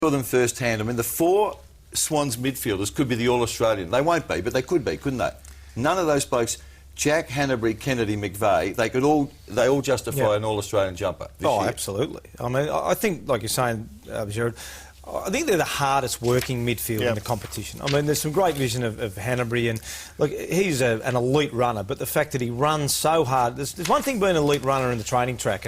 saw them firsthand. I mean, the four Swans midfielders could be the All-Australian. They won't be, but they could be, couldn't they? None of those blokes, Jack, Hanbury, Kennedy, McVeigh, they all justify an All-Australian jumper this year. Absolutely. I mean, I think, like you're saying, Gerard, I think they're the hardest working midfield in the competition. I mean, there's some great vision of Hanbury, and look, he's an elite runner, but the fact that he runs so hard, there's one thing being an elite runner in the training track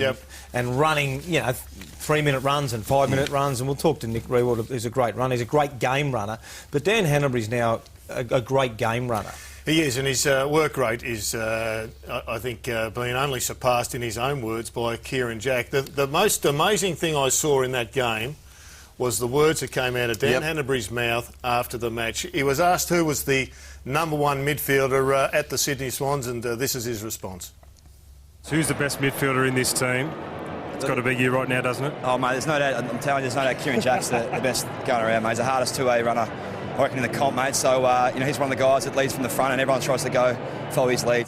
and running, 3-minute runs and 5-minute runs, and we'll talk to Nick Rewald, who's a great runner, he's a great game runner, but Dan Hanbury's now a great game runner. He is, and his work rate is, I think, being only surpassed, in his own words, by Kieran Jack. The most amazing thing I saw in that game was the words that came out of Dan Hanbury's mouth after the match. He was asked who was the #1 midfielder at the Sydney Swans, and this is his response. So who's the best midfielder in this team? It's got to be you right now, doesn't it? Oh, mate, there's no doubt. I'm telling you, there's no doubt Kieran Jack's the best going around, mate. He's the hardest two-way runner, I reckon, in the comp, mate. So, he's one of the guys that leads from the front, and everyone tries to go follow his lead.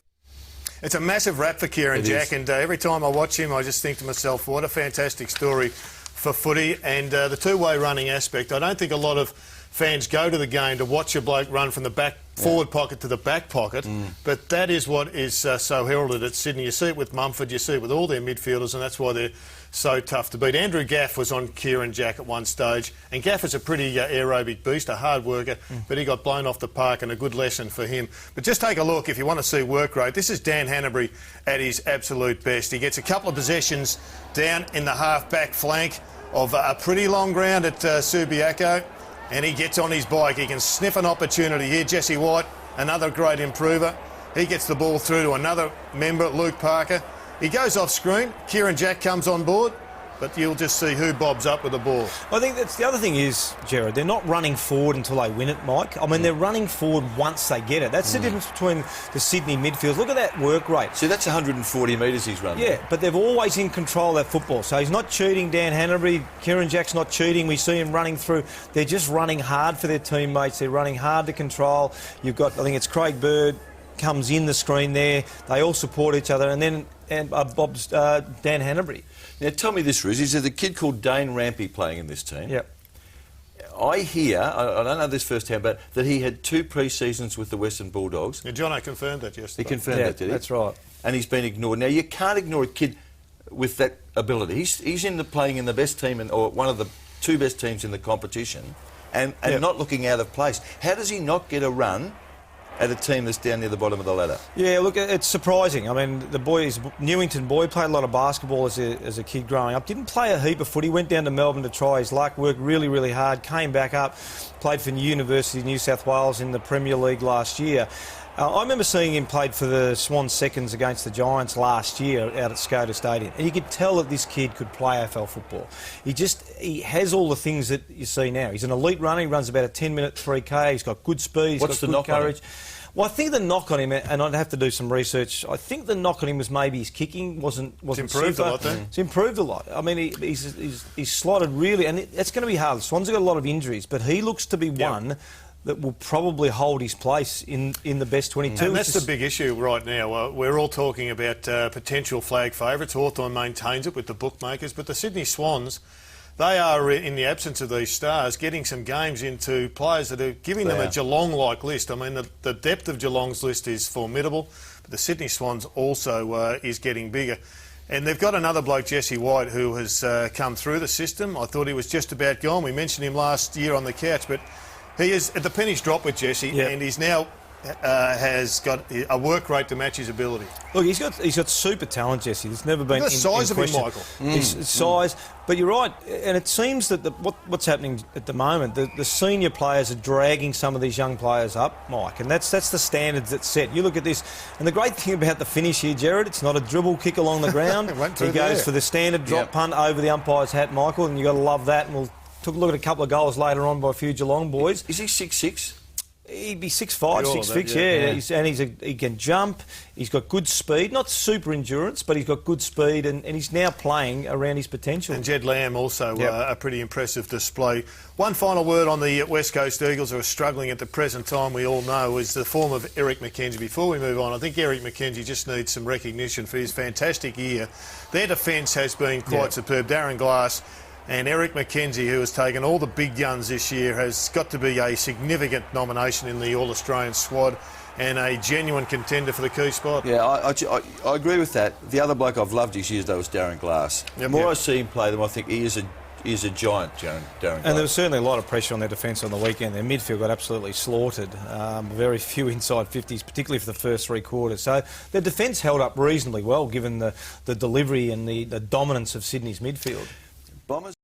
It's a massive rap for Kieran Jack, and every time I watch him, I just think to myself, what a fantastic story for footy. And the two-way running aspect, I don't think a lot of fans go to the game to watch a bloke run from the back forward pocket to the back pocket, but that is what is so heralded at Sydney. You see it with Mumford, you see it with all their midfielders, and that's why they're so tough to beat. Andrew Gaff was on Kieran Jack at one stage, and Gaff is a pretty aerobic beast, a hard worker, but he got blown off the park, and a good lesson for him. But just take a look if you want to see work rate. This is Dan Hanbury at his absolute best. He gets a couple of possessions down in the half-back flank of a pretty long ground at Subiaco, and he gets on his bike. He can sniff an opportunity here. Jesse White, another great improver. He gets the ball through to another member, Luke Parker. He goes off screen. Kieran Jack comes on board, but you'll just see who bobs up with the ball. I think that's the other thing is, Gerard, they're not running forward until they win it, Mike. I mean, they're running forward once they get it. That's the difference between the Sydney midfield. Look at that work rate. See, that's 140 metres he's running. Yeah, but they're always in control of that football. So he's not cheating, Dan Hanbury. Kieran Jack's not cheating. We see him running through. They're just running hard for their teammates. They're running hard to control. You've got, I think it's Craig Bird comes in the screen there. They all support each other. And then Bob's Dan Hanbury. Now, tell me this, Riz, is there a kid called Dane Rampy playing in this team? Yep. I hear, I don't know this firsthand, but that he had 2 pre-seasons with the Western Bulldogs. Yeah, Jono confirmed that yesterday. He confirmed that, did he? That's right. And he's been ignored. Now, you can't ignore a kid with that ability. He's playing in the best team, or one of the 2 best teams in the competition, and not looking out of place. How does he not get a run at a team that's down near the bottom of the ladder? Yeah, look, it's surprising. I mean, the boy is Newington boy, played a lot of basketball as a kid growing up. Didn't play a heap of footy, went down to Melbourne to try his luck, worked really, really hard, came back up, played for University of New South Wales in the Premier League last year. I remember seeing him played for the Swans seconds against the Giants last year out at Skoda Stadium, and you could tell that this kid could play AFL football. He has all the things that you see now. He's an elite runner. He runs about a 10-minute 3K. He's got good speed. He's got good courage. Well, I think the knock on him, and I'd have to do some research, I think the knock on him was maybe his kicking wasn't improved super. a lot, then. It's improved a lot. I mean, he's slotted really, and it's going to be hard. The Swans have got a lot of injuries, but he looks to be one that will probably hold his place in the best 22. And that's the big issue right now. We're all talking about potential flag favourites. Hawthorn maintains it with the bookmakers, but the Sydney Swans, they are, in the absence of these stars, getting some games into players that are giving them a Geelong-like list. I mean, the depth of Geelong's list is formidable, but the Sydney Swans also is getting bigger. And they've got another bloke, Jesse White, who has come through the system. I thought he was just about gone. We mentioned him last year on the couch, but he is at the penny's drop with Jesse, and he's now has got a work rate to match his ability. Look, he's got super talent, Jesse. There's never been the size of him, Michael. His size, but you're right, and it seems that what's happening at the moment, the senior players are dragging some of these young players up, Mike, and that's the standards that's set. You look at this, and the great thing about the finish here, Gerard, it's not a dribble kick along the ground. He goes for the standard drop punt over the umpire's hat, Michael, and you've got to love that. And we'll took a look at a couple of goals later on by a few Geelong boys. Is he 6'6"? He'd be 6'5", 6'6", He can jump. He's got good speed, not super endurance, but he's got good speed, and he's now playing around his potential. And Jed Lamb also a pretty impressive display. One final word on the West Coast Eagles, who are struggling at the present time, we all know, is the form of Eric McKenzie. Before we move on, I think Eric McKenzie just needs some recognition for his fantastic year. Their defence has been quite superb. Darren Glass And Eric McKenzie, who has taken all the big guns this year, has got to be a significant nomination in the All-Australian squad and a genuine contender for the key spot. Yeah, I agree with that. The other bloke I've loved this year, though, was Darren Glass. The more I see him play, the more I think he is a giant, Darren Glass. And there was certainly a lot of pressure on their defence on the weekend. Their midfield got absolutely slaughtered. Very few inside 50s, particularly for the first 3 quarters. So their defence held up reasonably well, given the delivery and the dominance of Sydney's midfield. Bombers.